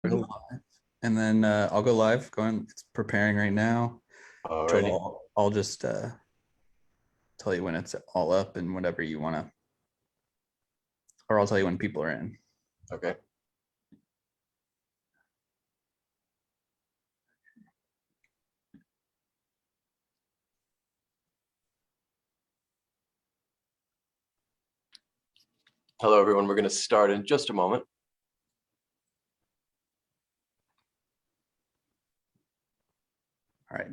We're live. And then I'll go live. It's preparing right now. Alrighty. I'll just tell you when it's all up and whatever you want to, or I'll tell you when people are in. Okay. Hello, everyone. We're going to start in just a moment. All right.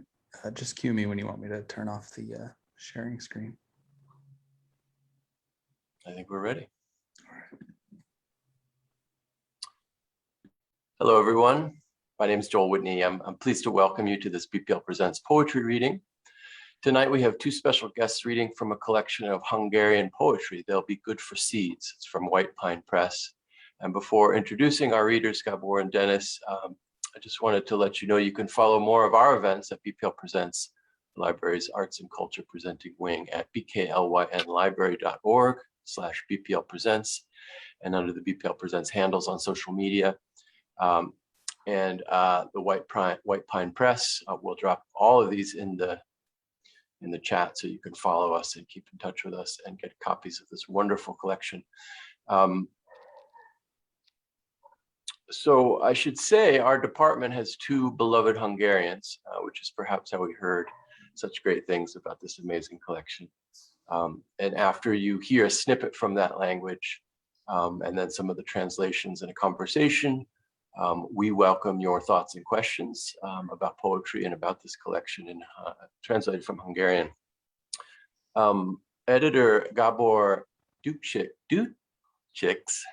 Just cue me when you want me to turn off the sharing screen. I think we're ready. All right. Hello, everyone. My name is Joel Whitney. I'm pleased to welcome you to this BPL Presents poetry reading. Tonight, we have two special guests reading from a collection of Hungarian poetry. They'll be good for seeds. It's from White Pine Press. And before introducing our readers, Gabor and Dennis, I just wanted to let you know you can follow more of our events at BPL Presents, the library's arts and culture presenting wing, at bklynlibrary.org/BPL Presents, and under the BPL Presents handles on social media. The White Pine Press will drop all of these in the chat, so you can follow us and keep in touch with us and get copies of this wonderful collection. So I should say our department has two beloved Hungarians, which is perhaps how we heard such great things about this amazing collection. And after you hear a snippet from that language, and then some of the translations and a conversation, we welcome your thoughts and questions about poetry and about this collection, and translated from Hungarian. Editor Gabor Dukčiks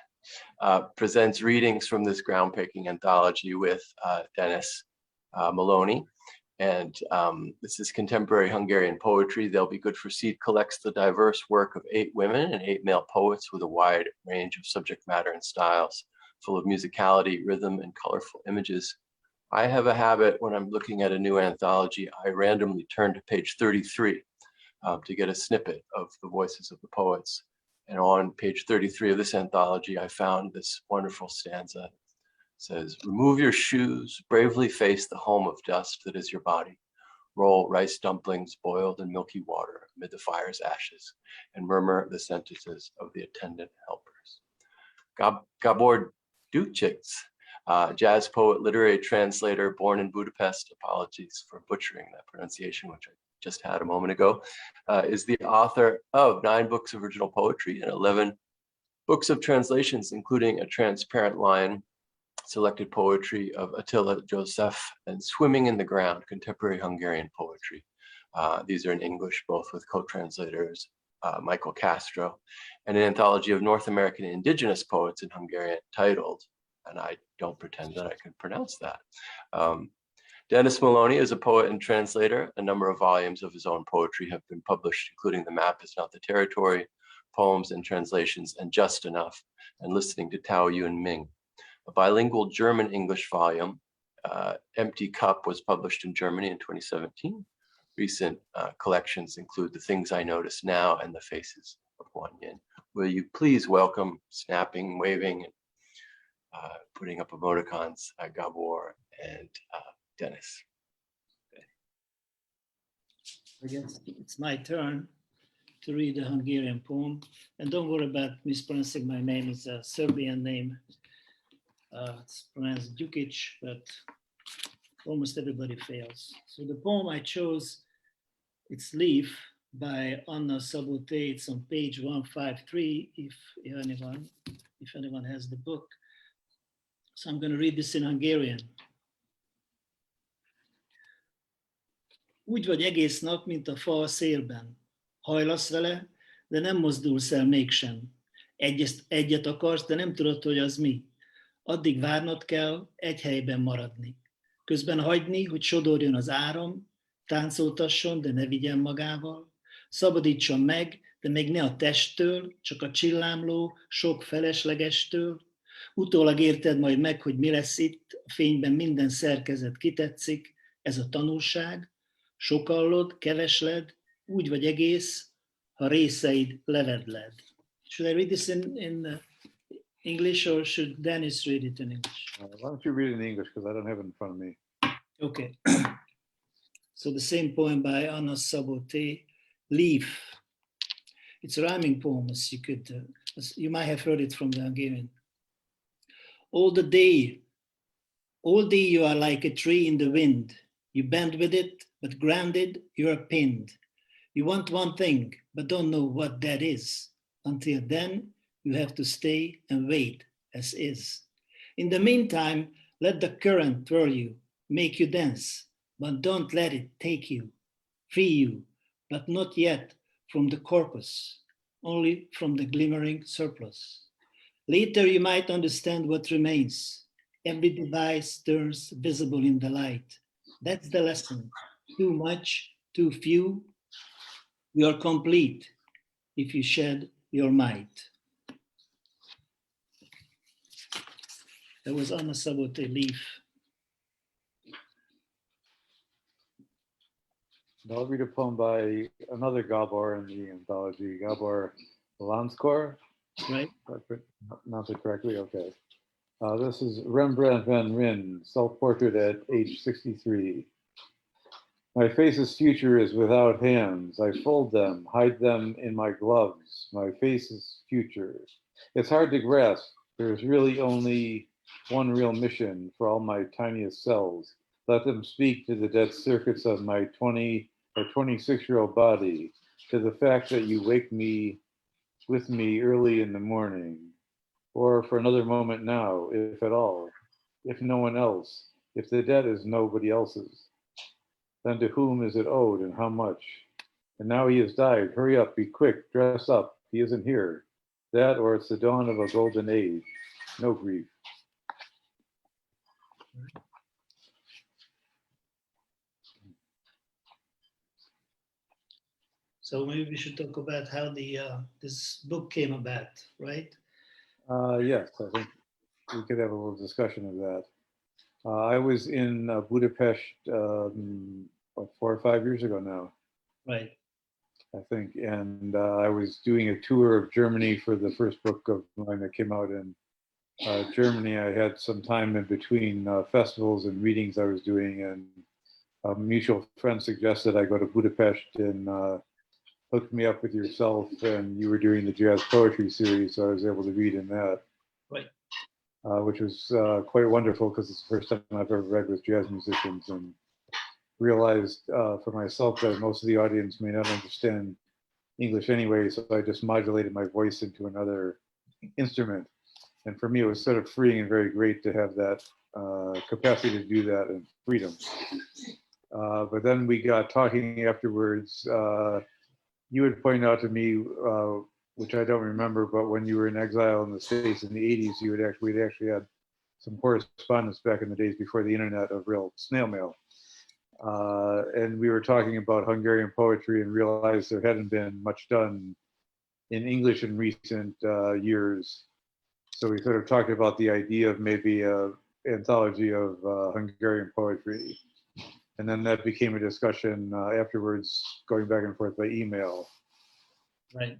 presents readings from this groundbreaking anthology with Dennis Maloney. And this is contemporary Hungarian poetry. They'll Be Good for Seed collects the diverse work of 8 women and 8 male poets with a wide range of subject matter and styles, full of musicality, rhythm, and colorful images. I have a habit when I'm looking at a new anthology, I randomly turn to page 33 to get a snippet of the voices of the poets. And on page 33 of this anthology, I found this wonderful stanza. It says, "Remove your shoes, bravely face the home of dust that is your body. Roll rice dumplings boiled in milky water amid the fire's ashes, and murmur the sentences of the attendant helpers." Gabor Dukčiks, jazz poet, literary translator, born in Budapest, apologies for butchering that pronunciation, which I just had a moment ago, is the author of 9 books of original poetry and 11 books of translations, including A Transparent Line, selected poetry of Attila József, and Swimming in the Ground, contemporary Hungarian poetry. These are in English, both with co-translators Michael Castro, and an anthology of North American indigenous poets in Hungarian titled, and I don't pretend that I can pronounce that. Dennis Maloney is a poet and translator. A number of volumes of his own poetry have been published, including The Map is Not the Territory, Poems and Translations, and Just Enough, and Listening to Tao Yun Ming. A bilingual German-English volume, Empty Cup, was published in Germany in 2017. Recent collections include The Things I Notice Now and The Faces of Wan Yin. Will you please welcome, snapping, waving, and putting up emoticons, Gabor and Dennis. I guess it's my turn to read a Hungarian poem. And don't worry about mispronouncing my name. It's a Serbian name. It's pronounced Dukčič, but almost everybody fails. So the poem I chose, it's Leaf by Anna Szabó-Té. It's on page 153, if anyone has the book. So I'm going to read this in Hungarian. Úgy vagy egész nap, mint a fa a szélben. Hajlasz vele, de nem mozdulsz el mégsem. Egyet akarsz, de nem tudod, hogy az mi. Addig várnod kell, egy helyben maradni. Közben hagyni, hogy sodorjon az áram, táncoltasson, de ne vigyen magával. Szabadítson meg, de még ne a testtől, csak a csillámló, sok feleslegestől. Utólag érted majd meg, hogy mi lesz itt, a fényben minden szerkezet kitetszik, ez a tanulság. Sokallod, kevesled, úgy vagy egész, ha részeid levedled. Should I read this English, or should Dennis read it in English? Why don't you read it in English, because I don't have it in front of me. Okay. So the same poem by Anna Saboté, Leaf. It's a rhyming poem, as you might have heard it from the Hungarian. All day you are like a tree in the wind. You bend with it, but grounded, you are pinned. You want one thing, but don't know what that is. Until then, you have to stay and wait as is. In the meantime, let the current twirl you, make you dance, but don't let it take you, free you, but not yet from the corpus, only from the glimmering surplus. Later you might understand what remains. Every device turns visible in the light. That's the lesson. Too much, too few, you are complete if you shed your might. That was Anna Saboté, Leaf. I'll read a poem by another Gabor in the anthology, Gabor Lanskor. Right? If I pronounced it correctly, okay. This is Rembrandt van Rijn, self-portrait at age 63. My face's future is without hands. I fold them, hide them in my gloves. My face's future. It's hard to grasp. There's really only one real mission for all my tiniest cells. Let them speak to the dead circuits of my 20 or 26-year-old body, to the fact that you wake me with me early in the morning, or for another moment now, if at all, if no one else, if the debt is nobody else's, then to whom is it owed and how much? And now he has died. Hurry up, be quick, dress up. He isn't here. That, or it's the dawn of a golden age. No grief. So maybe we should talk about how this book came about, right? Yes, I think we could have a little discussion of that. I was in Budapest, 4 or 5 years ago now, Right. I think, and I was doing a tour of Germany for the first book of mine that came out in Germany. I had some time in between festivals and readings I was doing, and a mutual friend suggested I go to Budapest and hooked me up with yourself, and you were doing the jazz poetry series, so I was able to read in that. Right. Which was quite wonderful, because it's the first time I've ever read with jazz musicians, and realized for myself that most of the audience may not understand English anyway, so I just modulated my voice into another instrument. And for me, it was sort of freeing and very great to have that capacity to do that and freedom. But then we got talking afterwards. You had pointed out to me, which I don't remember, but when you were in exile in the States in the 80s, we'd actually had some correspondence back in the days before the internet of real snail mail. And we were talking about Hungarian poetry and realized there hadn't been much done in English in recent years. So we sort of talked about the idea of maybe an anthology of Hungarian poetry. And then that became a discussion afterwards, going back and forth by email. Right.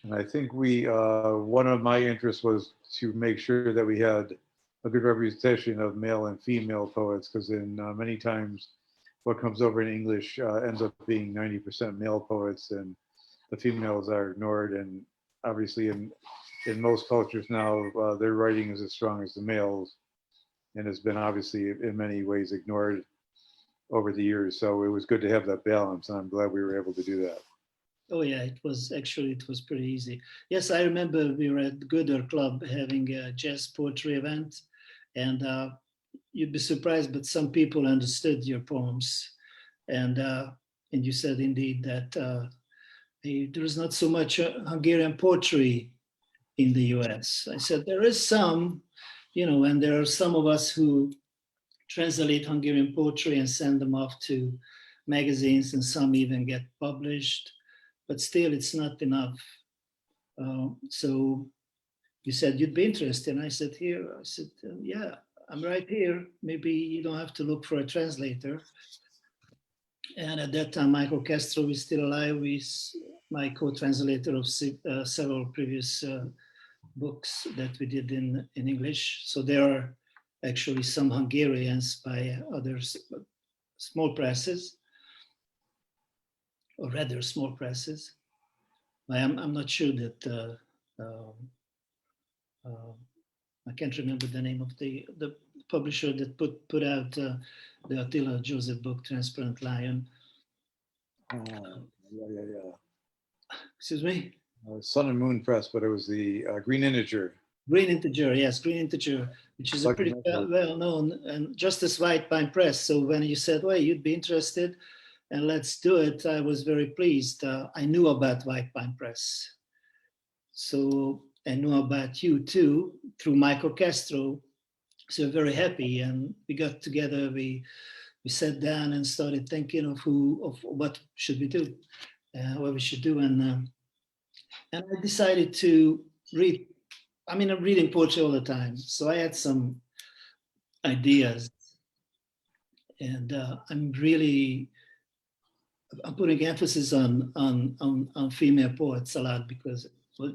And I think one of my interests was to make sure that we had a good representation of male and female poets, because in many times what comes over in English ends up being 90% male poets, and the females are ignored. And obviously in most cultures now, their writing is as strong as the males, and has been obviously in many ways ignored over the years. So it was good to have that balance, and I'm glad we were able to do that. Oh yeah, it was pretty easy. Yes, I remember we were at Gödör Club having a jazz poetry event, and you'd be surprised, but some people understood your poems, and you said indeed that there is not so much Hungarian poetry in the U.S. I said there is some, and there are some of us who translate Hungarian poetry and send them off to magazines, and some even get published, but still it's not enough. So you said you'd be interested, and I said, yeah, I'm right here. Maybe you don't have to look for a translator. And at that time, Michael Castro was still alive. He's my co-translator of several previous books that we did in English. So there are actually some Hungarians by others, small presses, or rather small presses. I'm not sure that I can't remember the name of the publisher that put out the Attila Joseph book, Transparent Lion. Yeah. Excuse me? Sun and Moon Press, but it was the Green Integer. Green Integer, yes, Green Integer, which is a pretty well-known, and Justice White Pine Press. So when you said, well, you'd be interested, and let's do it, I was very pleased. I knew about White Pine Press. So I knew about you too, through Michael Castro. So very happy, and we got together, we sat down and started thinking of what should we do, what we should do. And I decided to read. I mean, I'm reading poetry all the time, so I had some ideas, and I'm putting emphasis on female poets a lot, because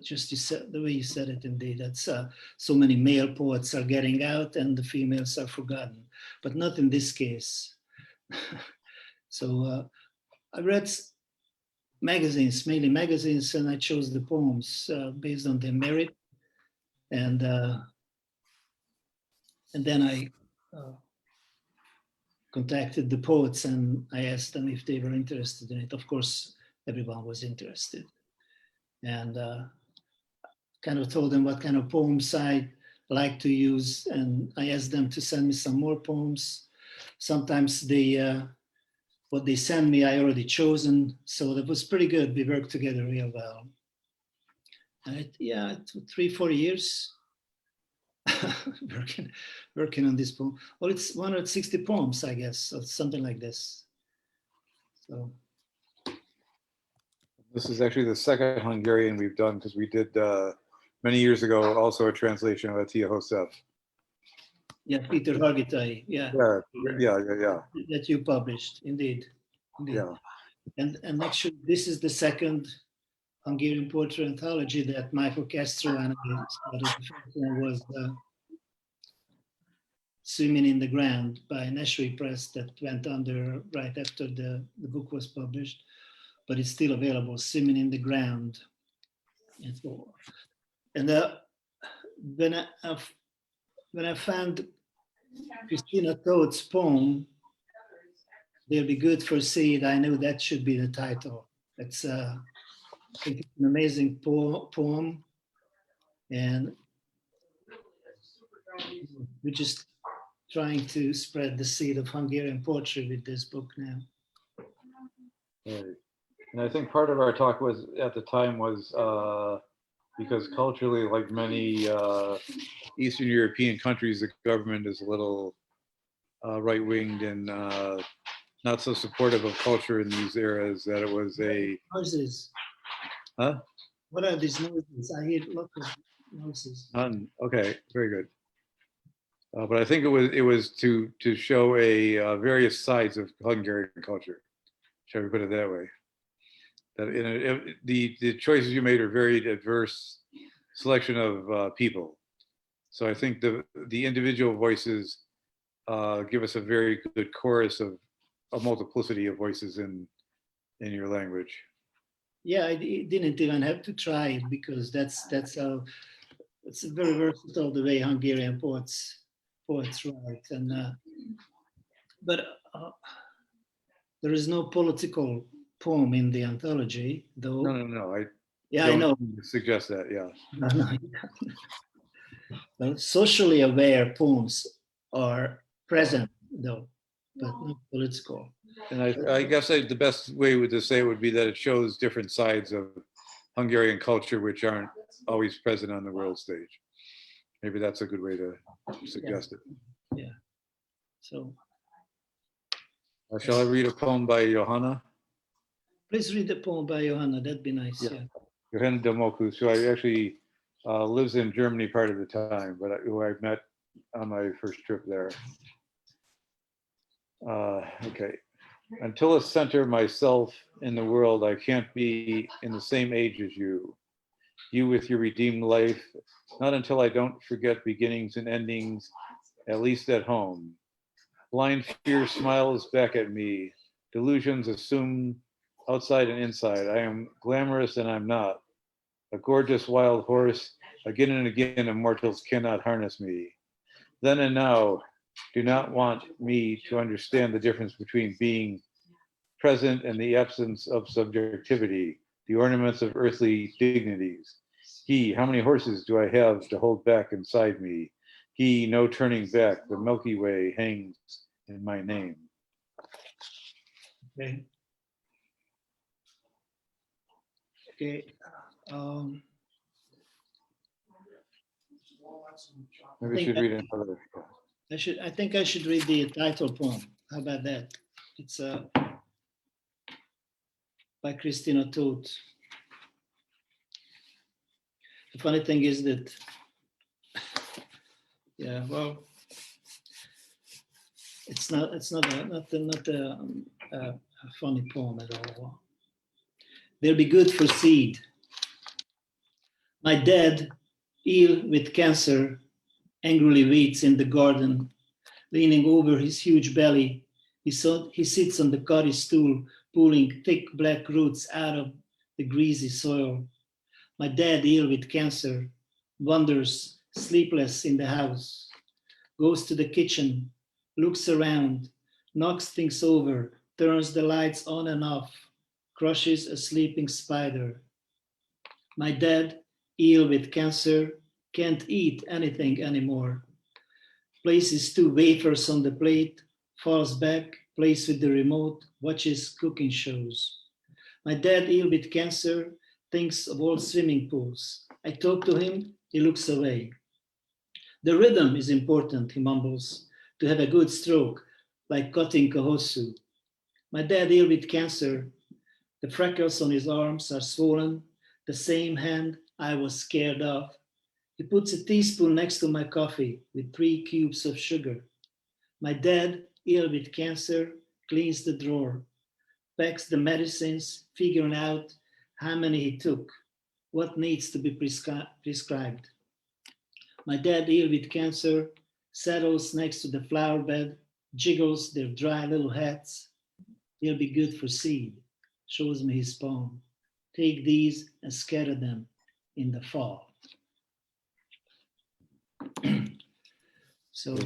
just you said, the way you said it, indeed, that's so many male poets are getting out and the females are forgotten, but not in this case. So I read magazines, mainly magazines, and I chose the poems based on their merit. And then I contacted the poets and I asked them if they were interested in it. Of course, everyone was interested. And kind of told them what kind of poems I like to use. And I asked them to send me some more poems. Sometimes what they send me, I already chosen. So that was pretty good. We worked together real well. Yeah, 3-4 years working on this poem. Well, it's 160 poems, I guess, or something like this. So this is actually the second Hungarian we've done, because we did many years ago also a translation of Attila Joseph. Yeah, Peter Hargitai. Yeah. That you published, indeed. Yeah. And actually, this is the second Hungarian poetry anthology that Michael Castro and I started. The first one was Swimming in the Ground by Nashville Press, that went under right after the book was published, but it's still available, Swimming in the Ground. And when I found Christina Todd's poem, They'll Be Good for Seed, I knew that should be the title. It's I think it's an amazing poem, and we're just trying to spread the seed of Hungarian poetry with this book now. Right. And I think part of our talk was at the time was because culturally, like many Eastern European countries, the government is a little right-winged and not so supportive of culture in these eras, that it was a... Noises. Huh? What are these noises? I hear lots of noises. None. Okay, very good. But I think it was to show a various sides of Hungarian culture. Shall we put it that way? That the choices you made are very diverse selection of people. So I think the individual voices give us a very good chorus of a multiplicity of voices in your language. Yeah, I didn't even have to try it, because that's how it's very versatile the way Hungarian poets write. And but there is no political poem in the anthology, though. No. I know. Suggest that, yeah. No. Well, socially aware poems are present, though, but not political. And I guess the best way to say it would be that it shows different sides of Hungarian culture which aren't always present on the world stage. Maybe that's a good way to suggest it. Yeah. So. Shall I read a poem by Johanna? Please read the poem by Johanna. That'd be nice. Yeah. Johanna Delmocus, who I actually lives in Germany part of the time, but who I met on my first trip there. Okay. Until a center myself in the world, I can't be in the same age as you. You with your redeemed life not until I don't forget beginnings and endings, at least at home. Blind fear smiles back at me. Delusions assume outside and inside. I am glamorous and I'm not. A gorgeous wild horse. Again and again, immortals cannot harness me. Then and now, do not want me to understand the difference between being present and the absence of subjectivity, the ornaments of earthly dignities. He, how many horses do I have to hold back inside me? He, no turning back, the Milky Way hangs in my name. Okay. Okay. Maybe we should read another. I think I should read the title poem. How about that? It's by Christina Toth. The funny thing is that, yeah, well, it's not a funny poem at all. They'll be good for seed. My dad, ill with cancer, angrily waits in the garden, leaning over his huge belly. He sits on the cottage stool, pulling thick black roots out of the greasy soil. My dad, ill with cancer, wanders sleepless in the house, goes to the kitchen, looks around, knocks things over, turns the lights on and off, crushes a sleeping spider. My dad, ill with cancer, can't eat anything anymore. Places 2 wafers on the plate, falls back, plays with the remote, watches cooking shows. My dad, ill with cancer, thinks of old swimming pools. I talk to him, he looks away. The rhythm is important, he mumbles, to have a good stroke, like cutting Kahosu. My dad, ill with cancer, the freckles on his arms are swollen, the same hand I was scared of. He puts a teaspoon next to my coffee with 3 cubes of sugar. My dad, ill with cancer, cleans the drawer, packs the medicines, figuring out how many he took, what needs to be prescribed. My dad, ill with cancer, settles next to the flower bed, jiggles their dry little heads. He'll be good for seed, shows me his poem. Take these and scatter them in the fall. So,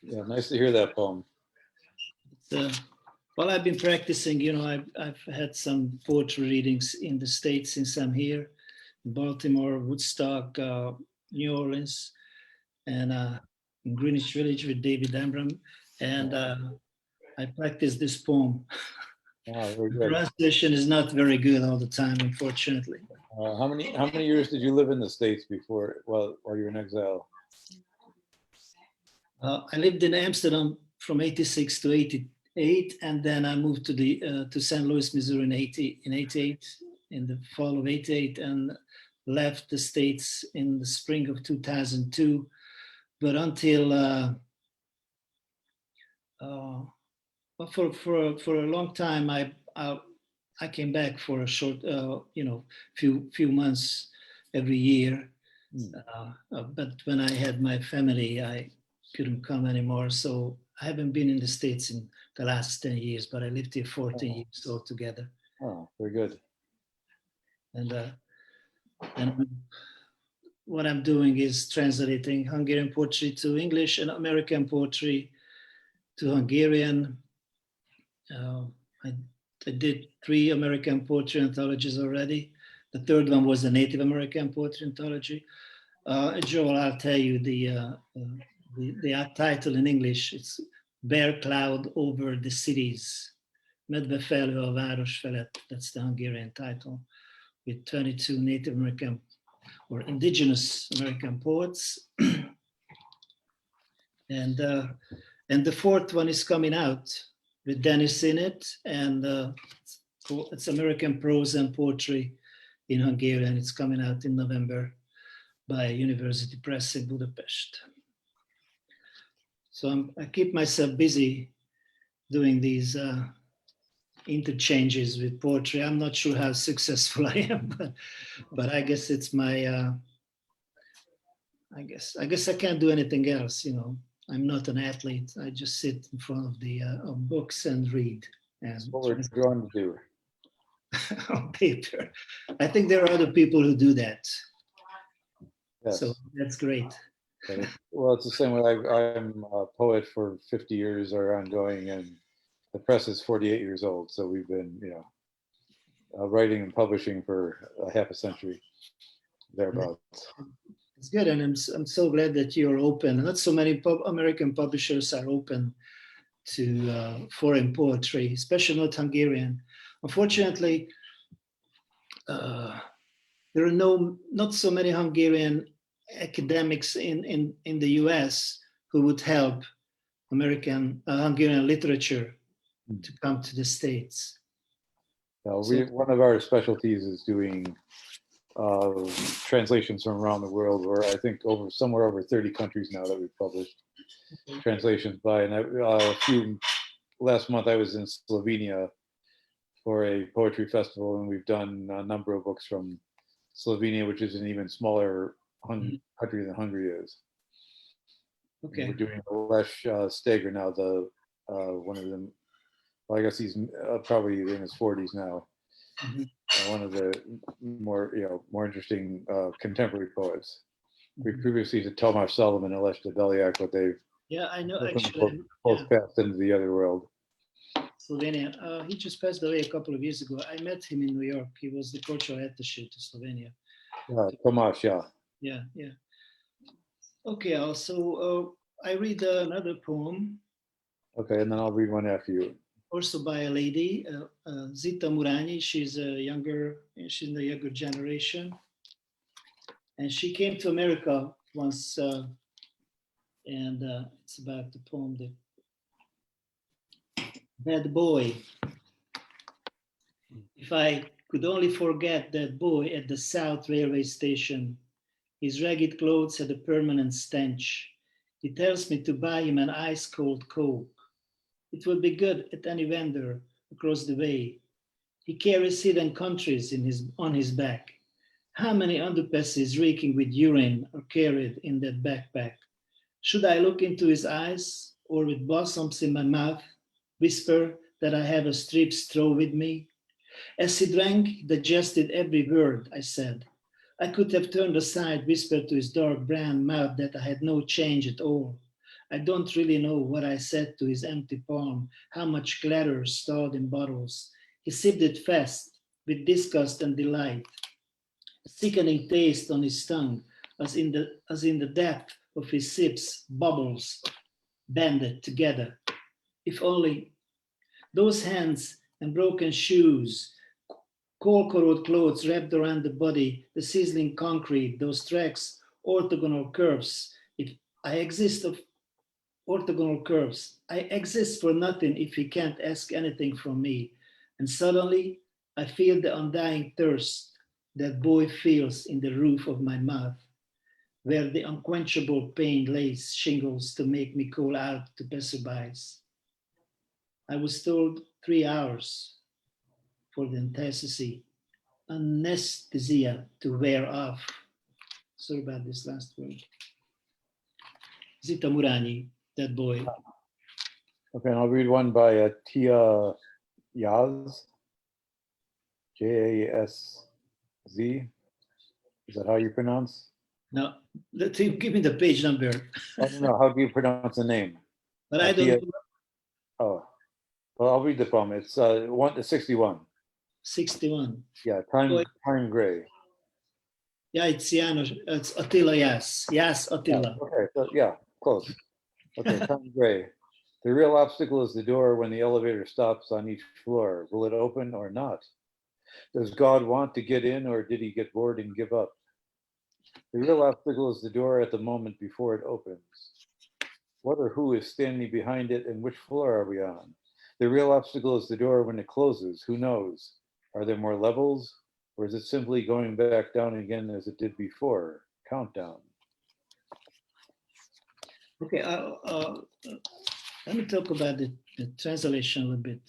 yeah, nice to hear that poem. Well, I've been practicing, I've had some poetry readings in the States since I'm here, Baltimore, Woodstock, New Orleans, and in Greenwich Village with David Ambram. And I practiced this poem. Wow, very The good. translation is not very good all the time, unfortunately. How many years did you live in the States before, while you were in exile? I lived in Amsterdam from 86 to 88, and then I moved to St. Louis, Missouri in 88, in the fall of 88, and left the States in the spring of 2002. But until for a long time, I came back for a short, few months every year. But when I had my family, I couldn't come anymore. So I haven't been in the States in the last 10 years, but I lived here 14 years altogether. Oh, very good. And what I'm doing is translating Hungarian poetry to English and American poetry to Hungarian. I did 3 American poetry anthologies already. The 3rd one was the Native American poetry anthology. Joel, I'll tell you the title in English. It's Bear Cloud Over the Cities. Medve felhő a város felett. That's the Hungarian title, with 22 Native American or indigenous American poets. And the 4th one is coming out with Dennis in it, and it's American prose and poetry in Hungarian. It's coming out in November by University Press in Budapest. So I keep myself busy doing these interchanges with poetry. I'm not sure how successful I am, but I guess it's my I guess I can't do anything else. I'm not an athlete. I just sit in front of the of books and read and What we're drawn to do. on paper. I think there are other people who do that. Yes. So that's great. Well, it's the same way. I'm a poet for 50 years or ongoing, and the press is 48 years old. So we've been, writing and publishing for a half a century, thereabouts. It's good, and I'm so glad that you're open. Not so many American publishers are open to foreign poetry, especially not Hungarian. Unfortunately, there are not so many Hungarian academics in the US who would help Hungarian literature to come to the States. One of our specialties is doing translations from around the world. We're, I think, somewhere over 30 countries now that we've published translations by. And last month I was in Slovenia for a poetry festival, and we've done a number of books from Slovenia, which is an even smaller country than Hungary is. Okay. We're doing Lesh Steger now, one of them. Well, I guess he's probably in his 40s now. One of the more interesting contemporary poets. We previously did Tomasz Solomon and Lech Debeliak, but they've I know actually both passed into the other world. Slovenia. He just passed away a couple of years ago. I met him in New York. He was the cultural attaché to Slovenia. Tomasz, yeah. Yeah. Okay, also I read another poem. Okay, and then I'll read one after you. Also by a lady, Zita Murányi. She's in the younger generation. And she came to America once, and it's about the poem, That Boy. If I could only forget that boy at the South Railway Station, his ragged clothes had a permanent stench. He tells me to buy him an ice-cold Coke. It would be good at any vendor across the way. He carries hidden countries on his back. How many underpasses reeking with urine are carried in that backpack? Should I look into his eyes, or with blossoms in my mouth, whisper that I have a strip straw with me? As he drank, he digested every word I said. I could have turned aside, whispered to his dark brown mouth that I had no change at all. I don't really know what I said to his empty palm, how much clatter stored in bottles. He sipped it fast, with disgust and delight. A sickening taste on his tongue, as in the depth of his sips, bubbles banded together. If only those hands and broken shoes, coal-corroded clothes wrapped around the body, the sizzling concrete, those tracks, orthogonal curves. If I exist of orthogonal curves, I exist for nothing if he can't ask anything from me. And suddenly, I feel the undying thirst that boy feels in the roof of my mouth, where the unquenchable pain lays shingles to make me call out to passerbys. I was told 3 hours for the anesthesia to wear off. Sorry about this last word. Zita Murányi, That Boy. Okay, and I'll read one by Tia Yaz, J-A-S-Z. Is that how you pronounce? Now, give me the page number. I don't know. How do you pronounce the name? But I don't know. Oh, well, I'll read the poem. It's 61. 61. Yeah, Time Gray. Yeah, it's Janos. It's Attila Yas. Yas Attila. Okay, so yeah, close. Okay, Time Gray. The real obstacle is the door when the elevator stops on each floor. Will it open or not? Does God want to get in, or did he get bored and give up? The real obstacle is the door at the moment before it opens. What or who is standing behind it, and which floor are we on? The real obstacle is the door when it closes. Who knows? Are there more levels, or is it simply going back down again as it did before? Countdown. Okay, let me talk about the translation a little bit.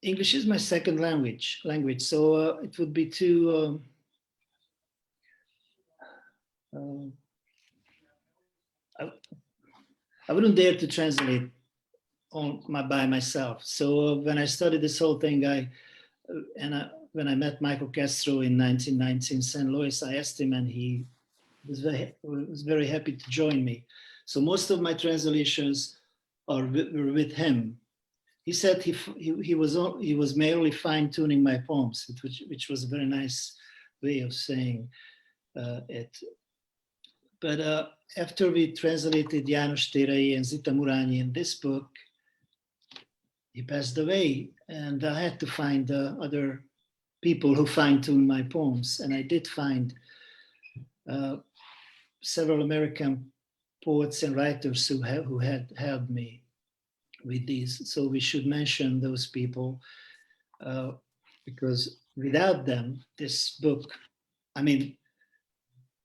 English is my second language, so it would be too I wouldn't dare to translate by myself. So when I studied this whole thing, when I met Michael Castro in 1990 in St. Louis, I asked him, and he was very happy to join me. So most of my translations were with him. He said he was merely fine-tuning my poems, which was a very nice way of saying it. But after we translated János Térai and Zita Murányi in this book, he passed away, and I had to find other people who fine-tune my poems, and I did find several American poets and writers who had helped me with these. So we should mention those people because without them, this book, I mean,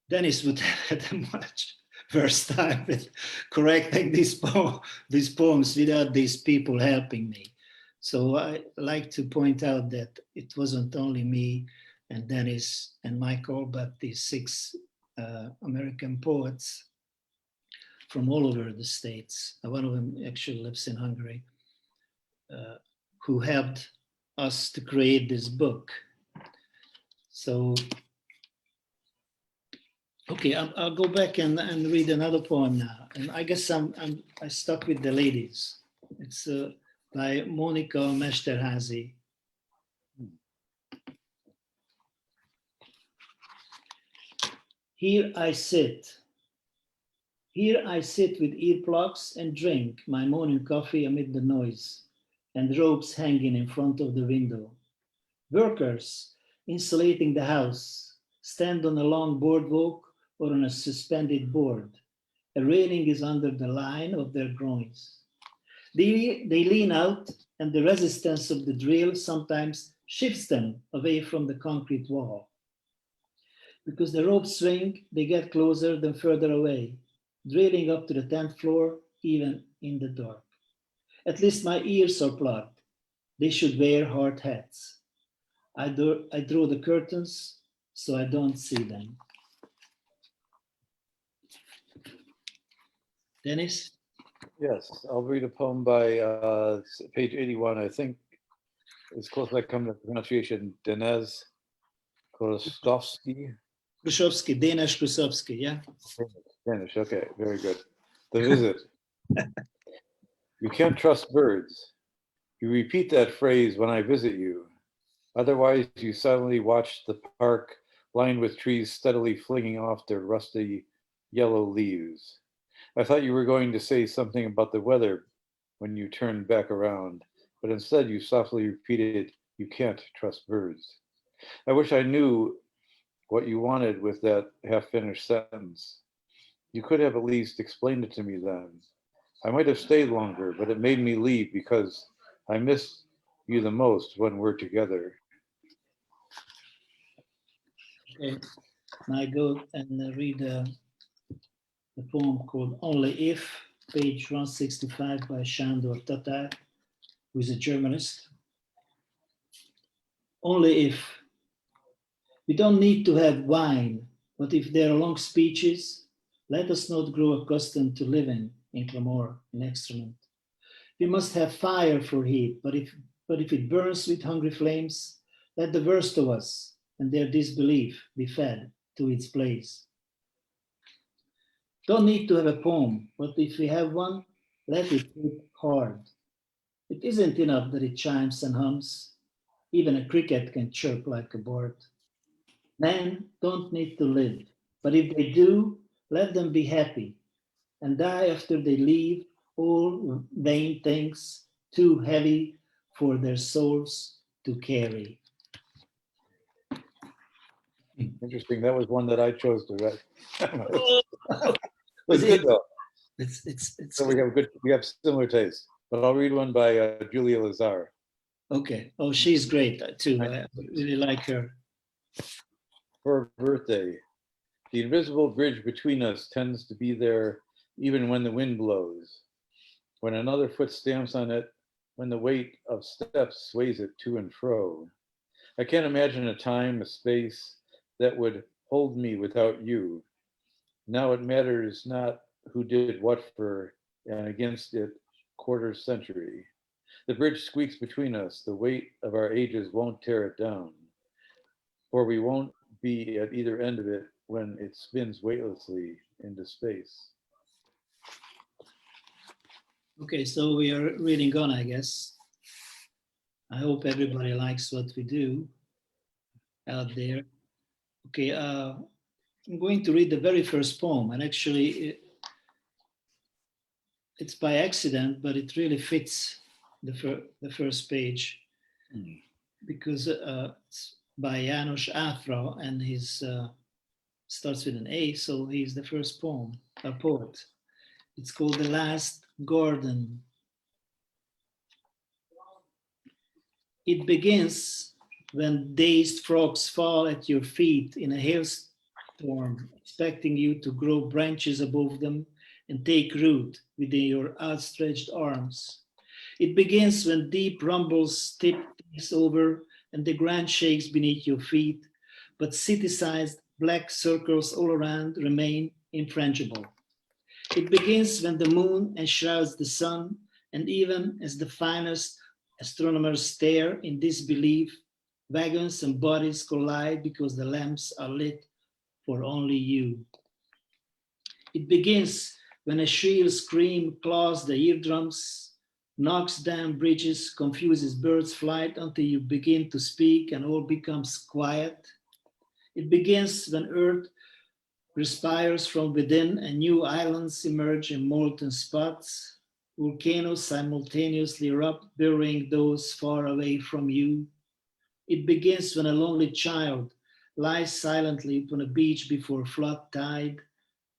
Dennis would have had a much worse time with correcting these poems without these people helping me. So I like to point out that it wasn't only me and Dennis and Michael, but these 6 American poets from all over the States. One of them actually lives in Hungary, who helped us to create this book. So, okay, I'll go back and read another poem now. And I guess I stuck with the ladies. It's by Monica Mesterházy. Here I sit with earplugs and drink my morning coffee amid the noise and ropes hanging in front of the window. Workers insulating the house stand on a long boardwalk or on a suspended board. A railing is under the line of their groins. They lean out, and the resistance of the drill sometimes shifts them away from the concrete wall. Because the ropes swing, they get closer then further away, drilling up to the 10th floor, even in the dark. At least my ears are plugged. They should wear hard hats. I draw the curtains so I don't see them. Dennis? Yes, I'll read a poem by page 81. I think as close as I come to pronunciation, Denez Krusovsky. Krusovsky, Dénes Krusovsky, yeah? Danish, okay, very good. The Visit. You can't trust birds. You repeat that phrase when I visit you. Otherwise, you suddenly watch the park lined with trees steadily flinging off their rusty yellow leaves. I thought you were going to say something about the weather when you turned back around, but instead you softly repeated, you can't trust birds. I wish I knew what you wanted with that half-finished sentence. You could have at least explained it to me then. I might have stayed longer, but it made me leave because I miss you the most when we're together. Okay, now I go and read the poem called Only If, page 165 by Sándor Tatár, who is a Germanist. Only if. We don't need to have wine, but if there are long speeches, let us not grow accustomed to living in clamor, in excrement. We must have fire for heat, but if it burns with hungry flames, let the worst of us and their disbelief be fed to its blaze. Don't need to have a poem, but if we have one, let it hit hard. It isn't enough that it chimes and hums. Even a cricket can chirp like a bird. Men don't need to live, but if they do, let them be happy and die after they leave all vain things too heavy for their souls to carry. Interesting. That was one that I chose to write. Oh, It's good though. it's So we have similar tastes. But I'll read one by Julia Lazar. okay. Oh, she's great too. I really like her. For her birthday, the invisible bridge between us tends to be there even when the wind blows, when another foot stamps on it, when the weight of steps sways it to and fro. I can't imagine a time, a space that would hold me without you. Now it matters not who did what for and against it quarter century. The bridge squeaks between us. The weight of our ages won't tear it down, for we won't be at either end of it when it spins weightlessly into space. Okay, so we are reading on, I guess. I hope everybody likes what we do out there. Okay, I'm going to read the very first poem, and actually it's by accident, but it really fits the first page because it's by János Áfra, and his starts with an A, so he's the first poet. It's called The Last Garden. It begins when dazed frogs fall at your feet in a hailstorm, expecting you to grow branches above them and take root within your outstretched arms. It begins when deep rumbles tip things over and the ground shakes beneath your feet, but city-sized black circles all around remain infrangible. It begins when the moon enshrouds the sun, and even as the finest astronomers stare in disbelief, wagons and bodies collide because the lamps are lit for only you. It begins when a shrill scream claws the eardrums, knocks down bridges, confuses birds' flight until you begin to speak and all becomes quiet. It begins when earth respires from within and new islands emerge in molten spots. Volcanoes simultaneously erupt, burying those far away from you. It begins when a lonely child lies silently upon a beach before flood tide,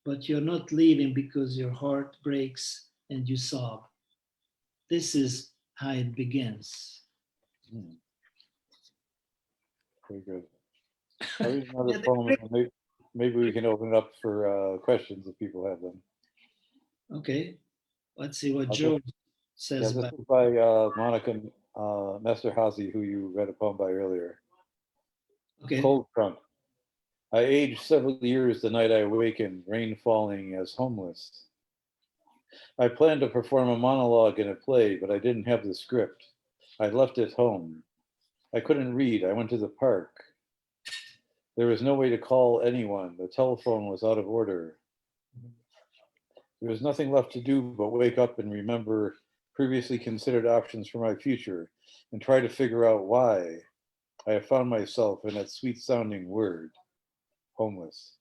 but you're not leaving because your heart breaks and you sob. This is how it begins. Very good. I'll read another poem, and maybe we can open it up for questions if people have them. Okay, let's see what I'll George Yeah, says this about is by Monica Mesterhazy, who you read a poem by earlier. Okay. Cold Front. I aged several years the night I awakened, rain falling as homeless. I planned to perform a monologue in a play, but I didn't have the script. I left it home. I couldn't read. I went to the park. There was no way to call anyone. The telephone was out of order. There was nothing left to do but wake up and remember previously considered options for my future and try to figure out why I have found myself in that sweet sounding word, homeless.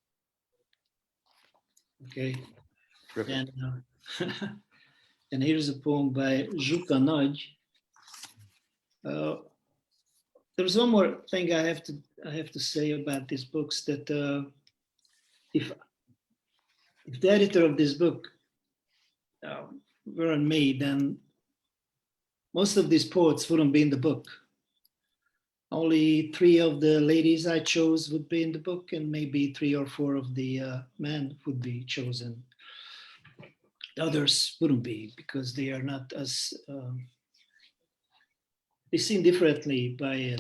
Okay. Terrific. And here's a poem by Zhuka Nagy. There's one more thing I have to say about these books, that if the editor of this book weren't me, then most of these poets wouldn't be in the book. Only 3 of the ladies I chose would be in the book, and maybe 3 or 4 of the men would be chosen. The others wouldn't be, because they are not as they're seen differently by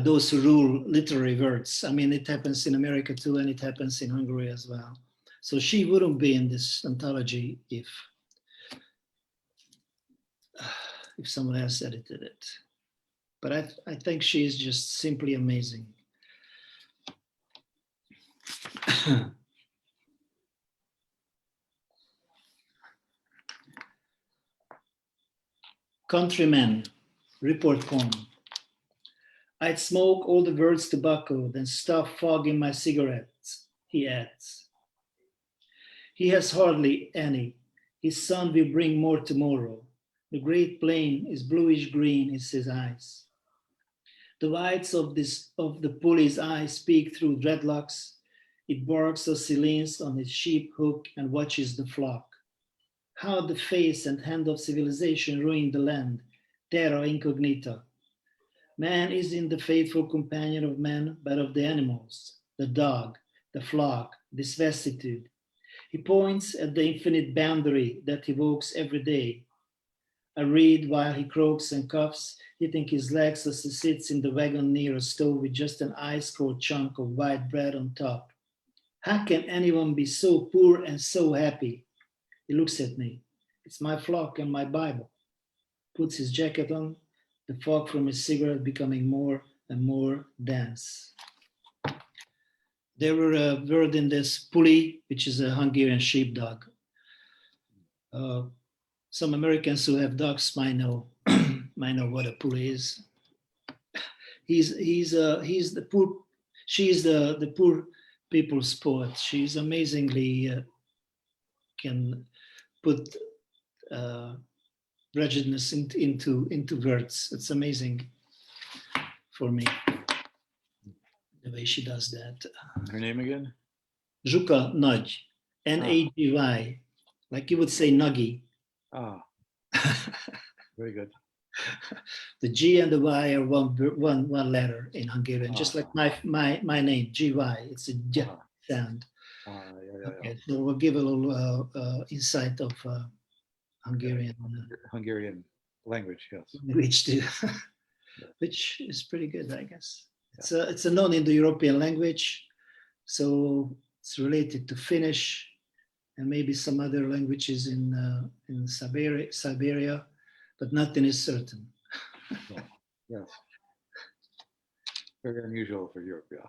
those who rule literary words. I mean, it happens in America too, and it happens in Hungary as well. So she wouldn't be in this anthology if someone else edited it. But I think she is just simply amazing. Countryman, report poem. I'd smoke all the world's tobacco, then stuff fog in my cigarettes, he adds. He has hardly any. His son will bring more tomorrow. The great plain is bluish green, is his eyes. The whites of the pulley's eyes speak through dreadlocks. It barks as he leans on his sheep hook and watches the flock. How the face and hand of civilization ruin the land, terra incognita. Man isn't the faithful companion of man, but of the animals, the dog, the flock, this vastitude. He points at the infinite boundary that he walks every day. I read while he croaks and coughs, hitting his legs as he sits in the wagon near a stove with just an ice-cold chunk of white bread on top. How can anyone be so poor and so happy? He looks at me. It's my flock and my Bible. Puts his jacket on, the fog from his cigarette becoming more and more dense. There were a word in this, puli, which is a Hungarian sheepdog. Some Americans who have dogs might know might know what a puli is. He's the poor. She's the poor people's poet. She's amazingly can put wretchedness into words. It's amazing for me the way she does that. Her name again? Zsuka Nagy, Nagy, like you would say Nagi. Ah, very good. The G and the Y are one letter in Hungarian, just like my name, GY. It's a J sound. Yeah. Okay, so we'll give a little insight of Hungarian Hungarian language, yes. language too, which is pretty good, I guess. It's a non-Indo-European language, so it's related to Finnish and maybe some other languages in Siberia, but nothing is certain. Oh, yes. Very unusual for Europe, yeah.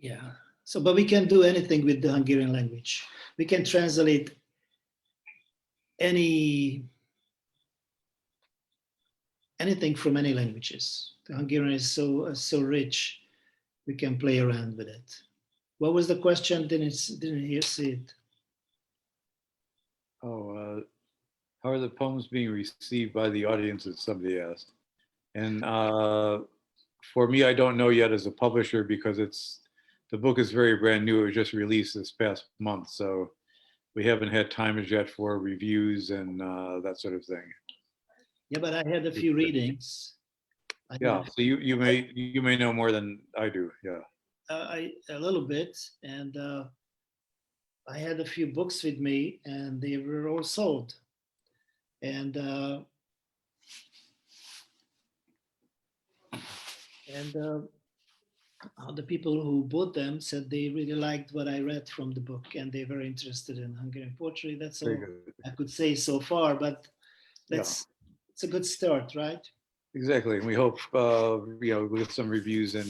Yeah. So, but we can do anything with the Hungarian language. We can translate anything from any languages. The Hungarian is so rich. We can play around with it. What was the question? Didn't see it. Oh, how are the poems being received by the audiences? Somebody asked. And for me, I don't know yet as a publisher because the book is very brand new. It was just released this past month, so we haven't had time as yet for reviews and that sort of thing. Yeah, but I had a few readings. Yeah, so you may know more than I do. Yeah. A little bit, and I had a few books with me, and they were all sold. And the people who bought them said they really liked what I read from the book, and they were interested in Hungarian poetry. That's all I could say so far, but it's a good start, right? Exactly, and we hope we'll get some reviews in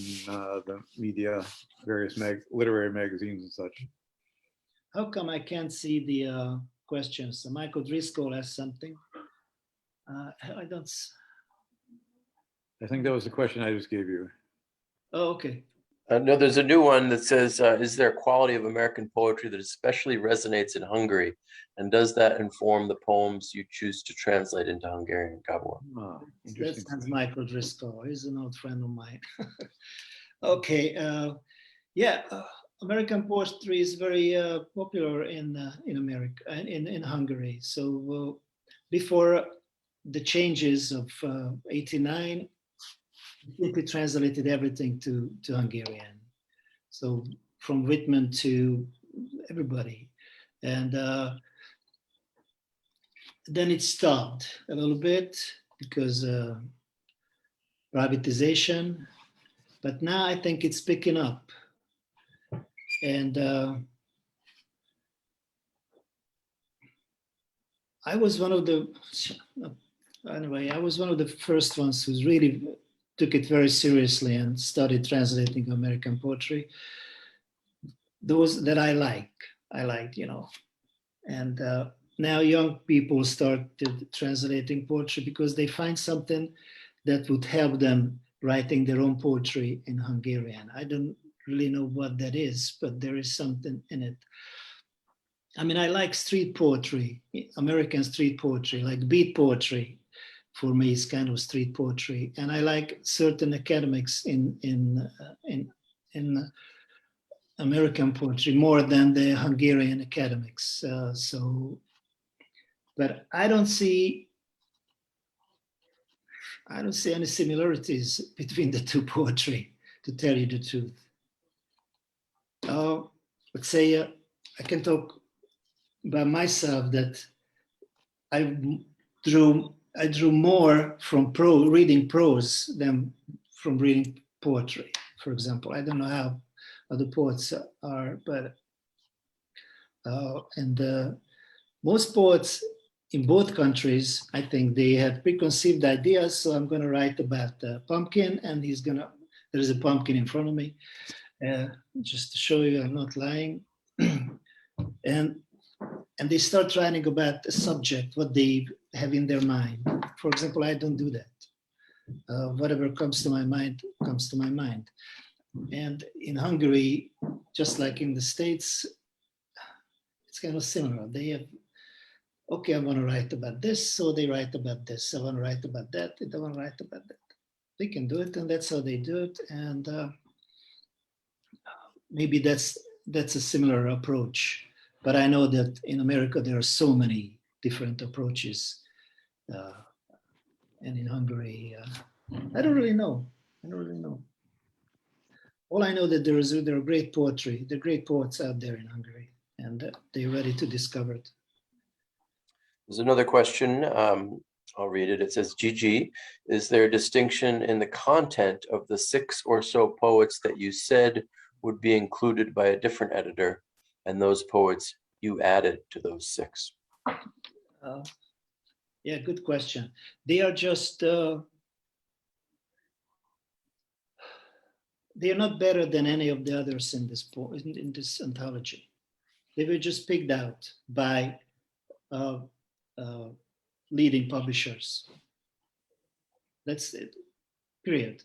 the media, various literary magazines and such. How come I can't see the questions? So Michael Driscoll has something. I don't. I think that was the question I just gave you. Oh, okay. No, there's a new one that says, is there a quality of American poetry that especially resonates in Hungary? And does that inform the poems you choose to translate into Hungarian? Gabor? That's Michael Driscoll. He's an old friend of mine. Okay. American poetry is very popular in America, in Hungary. So before the changes of 89, we translated everything to Hungarian. So from Whitman to everybody. And then it stopped a little bit because privatization, but now I think it's picking up. And I was one of the first ones who really took it very seriously and started translating American poetry. Those that I liked, and now young people started translating poetry because they find something that would help them writing their own poetry in Hungarian. I don't really know what that is, but there is something in it. I mean, I like street poetry, American street poetry, like beat poetry. For me, is kind of street poetry, and I like certain academics in American poetry more than the Hungarian academics. But I don't see any similarities between the two poetry, to tell you the truth. Let's say I can talk about myself that I drew more from reading prose than from reading poetry, for example. I don't know the poets are, but most poets in both countries, I think they have preconceived ideas. So I'm going to write about the pumpkin, and there is a pumpkin in front of me, just to show you I'm not lying. and they start writing about the subject, what they have in their mind. For example, I don't do that. Whatever comes to my mind comes to my mind. And in Hungary, just like in the States, it's kind of similar. They have, okay, I want to write about this, so they write about this. I want to write about that, they don't want to write about that. They can do it, and that's how they do it. And maybe that's a similar approach. But I know that in America, there are so many different approaches. And in Hungary, I don't really know. All I know that there are great poetry, there are great poets out there in Hungary, and they're ready to discover it. There's another question. I'll read it. It says, Gigi, is there a distinction in the content of the 6 or so poets that you said would be included by a different editor, and those poets you added to those 6? Yeah, good question. They are just, they are not better than any of the others in this anthology. They were just picked out by leading publishers. That's it, period.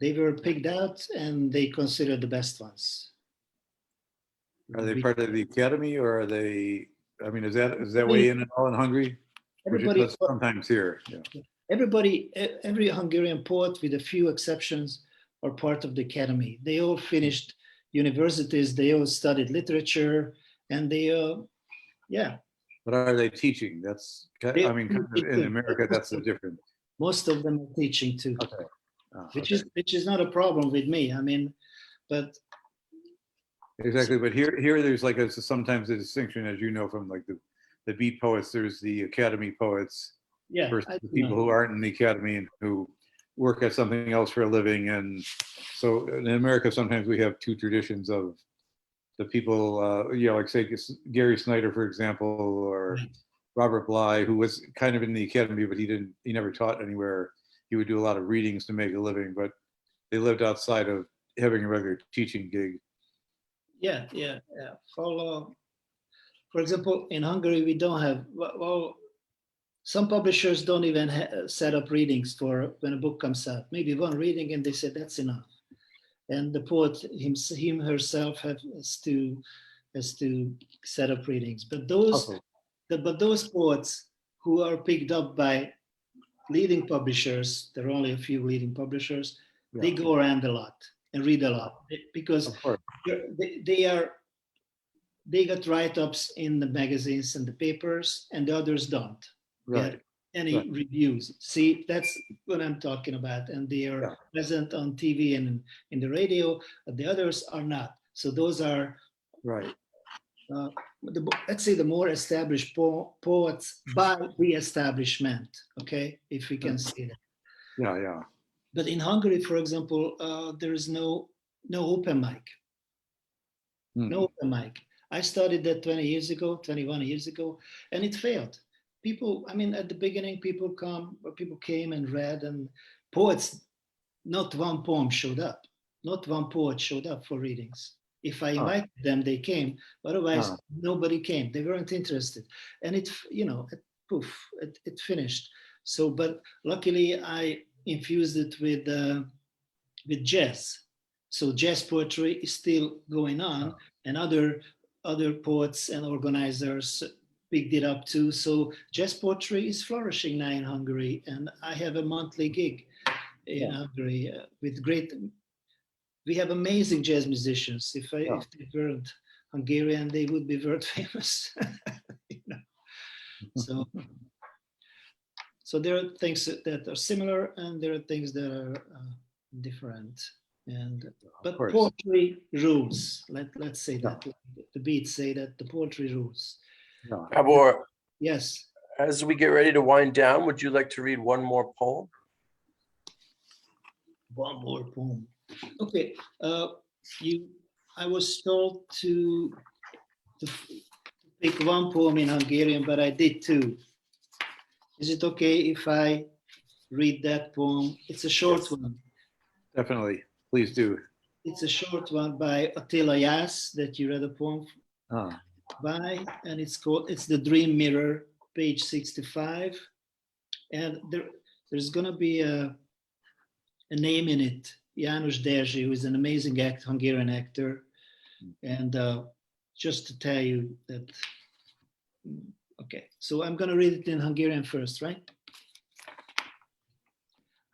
They were picked out and they considered the best ones. Are they part of the academy, or are they, I mean, is that way in at all in Hungary? Everybody, Sometimes here, yeah. every Hungarian poet, with a few exceptions, are part of the academy. They all finished universities, they all studied literature, and they, yeah. But are they teaching? That's, I mean, kind of in America, that's the difference. Most of them are teaching too, Okay. Oh, which is not a problem with me. I mean, but exactly. But here there's like sometimes a distinction, as you know, from like the beat poets. There's the academy poets, yeah, versus the people who aren't in the academy and who work at something else for a living. And so in America, sometimes we have 2 traditions of the people, you know, like say Gary Snyder, for example, or Robert Bly, who was kind of in the academy, but he never taught anywhere. He would do a lot of readings to make a living, but they lived outside of having a regular teaching gig. Yeah. For example, in Hungary, we don't have, well, some publishers don't even set up readings for when a book comes out. Maybe one reading, and they say that's enough. And the poet herself has to set up readings. But those poets who are picked up by leading publishers, there are only a few leading publishers, yeah. They go around a lot and read a lot, because they got write-ups in the magazines and the papers, and the others don't get any reviews. See, that's what I'm talking about. And they are present on TV and in the radio, but the others are not. So those are let's say the more established poets by the establishment. Okay, if we can say that. Yeah. But in Hungary, for example, there is no open mic. No open mic. I started that 21 years ago, and it failed. People, I mean, at the beginning, people came and read, and poets, not one poem showed up. Not one poet showed up for readings. If I invited them, they came. Otherwise, nobody came. They weren't interested. And it finished. So, but luckily, I infused it with jazz. So jazz poetry is still going on, and other poets and organizers picked it up too. So jazz poetry is flourishing now in Hungary, and I have a monthly gig in Hungary with we have amazing jazz musicians. If they weren't Hungarian, they would be world famous. You know? So there are things that are similar, and there are things that are different. But poetry rules. Let's say that. The beats say that the poetry rules. Gabor, yes. As we get ready to wind down, would you like to read one more poem? One more poem. Okay. I was told to pick one poem in Hungarian, but I did two. Is it okay if I read that poem? It's a short Yes. one. Definitely. Please do. It's a short one by Attila Jász that you read a poem Ah, by, and it's The Dream Mirror, page 65. And there's gonna be a name in it, János Derzsi, who is an amazing Hungarian actor. And just to tell you that, okay, so I'm gonna read it in Hungarian first, right?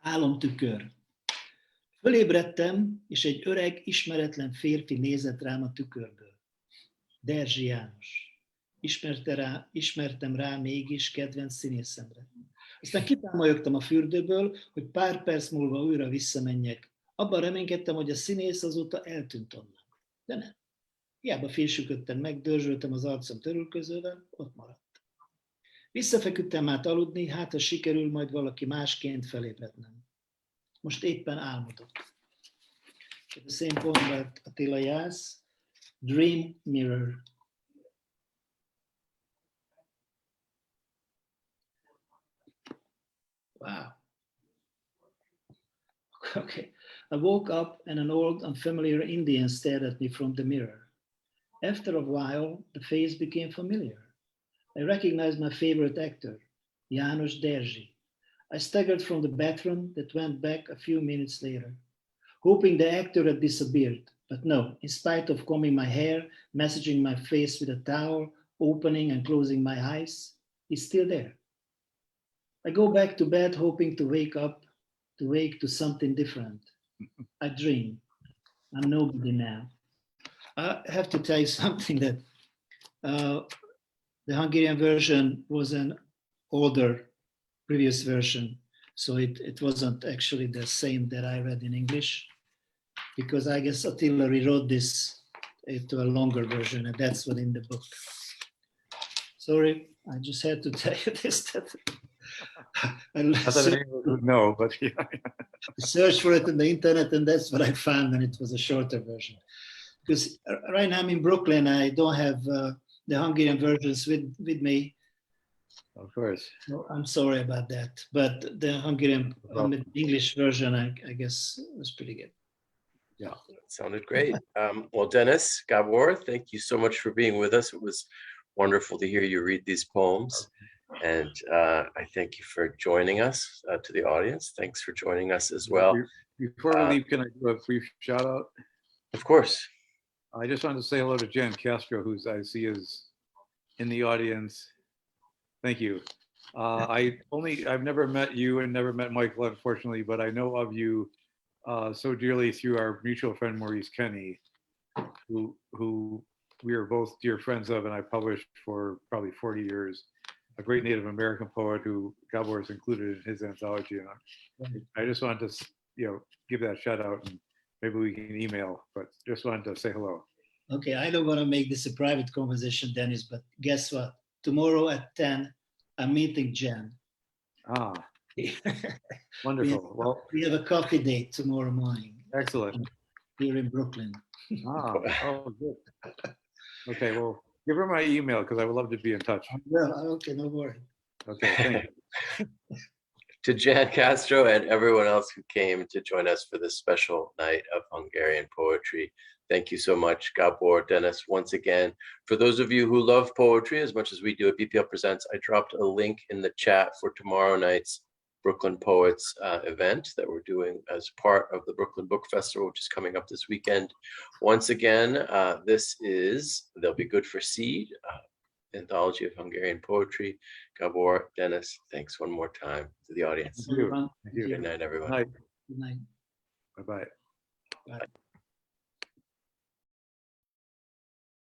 Álomtükör. Fölébredtem, és egy öreg, ismeretlen férfi nézett rám a tükörből. Derzsi János. Ismertem rá mégis kedvenc színészemre. Aztán kitámolyogtam a fürdőből, hogy pár perc múlva újra visszamenjek. Abban reménykedtem, hogy a színész azóta eltűnt onnan. De nem. Hiába félsüködtem meg, dörzsöltem az arcom törülközővel, ott maradt. Visszafeküdtem át aludni, hát ha sikerül majd valaki másként felébrednem. Most éppen álmodok. The same poem by Attila Jász, Dream Mirror. Wow. Okay. I woke up and an old unfamiliar Indian stared at me from the mirror. After a while, the face became familiar. I recognized my favorite actor, János Derzsi. I staggered from the bathroom that went back a few minutes later, hoping the actor had disappeared. But no, in spite of combing my hair, massaging my face with a towel, opening and closing my eyes, he's still there. I go back to bed hoping to wake to something different. I dream. I'm nobody now. I have to tell you something that the Hungarian version was an older previous version. So it wasn't actually the same that I read in English, because I guess Attila rewrote this into a longer version, and that's what in the book. Sorry, I just had to tell you this. That not that anyone would know, but yeah. search for it on the internet, and that's what I found, and it was a shorter version. Because right now I'm in Brooklyn, I don't have the Hungarian versions with me. Of course. So I'm sorry about that, but the Hungarian English version, I guess, was pretty good. Yeah. Sounded great. Well, Dennis, Gabor, thank you so much for being with us. It was wonderful to hear you read these poems. And I thank you for joining us to the audience. Thanks for joining us as well. Before we leave, can I do a brief shout out? Of course. I just wanted to say hello to Jan Castro, who's I see is in the audience. Thank you. I've never met you and never met Michael, unfortunately, but I know of you so dearly through our mutual friend Maurice Kenny, who we are both dear friends of, and I published for probably 40 years. A great Native American poet who Gabor has included in his anthology, and I just wanted to, give that shout out, and maybe we can email. But just wanted to say hello. Okay, I don't want to make this a private conversation, Dennis, but guess what? Tomorrow at 10, I'm meeting Jen. Ah, wonderful. Well, we have a coffee date tomorrow morning. Excellent. Here in Brooklyn. Oh, good. Okay, well, give her my email because I would love to be in touch. Well, okay, no worry. Okay, thank you. To Jan Castro and everyone else who came to join us for this special night of Hungarian poetry. Thank you so much, Gabor, Dennis, once again. For those of you who love poetry as much as we do at BPL Presents, I dropped a link in the chat for tomorrow night's Brooklyn Poets event that we're doing as part of the Brooklyn Book Festival, which is coming up this weekend. Once again, this is They'll Be Good for Seed, Anthology of Hungarian Poetry. Gabor, Dennis, thanks one more time to the audience. Thank you. Good night, everyone. Night. Good night. Bye-bye. Bye.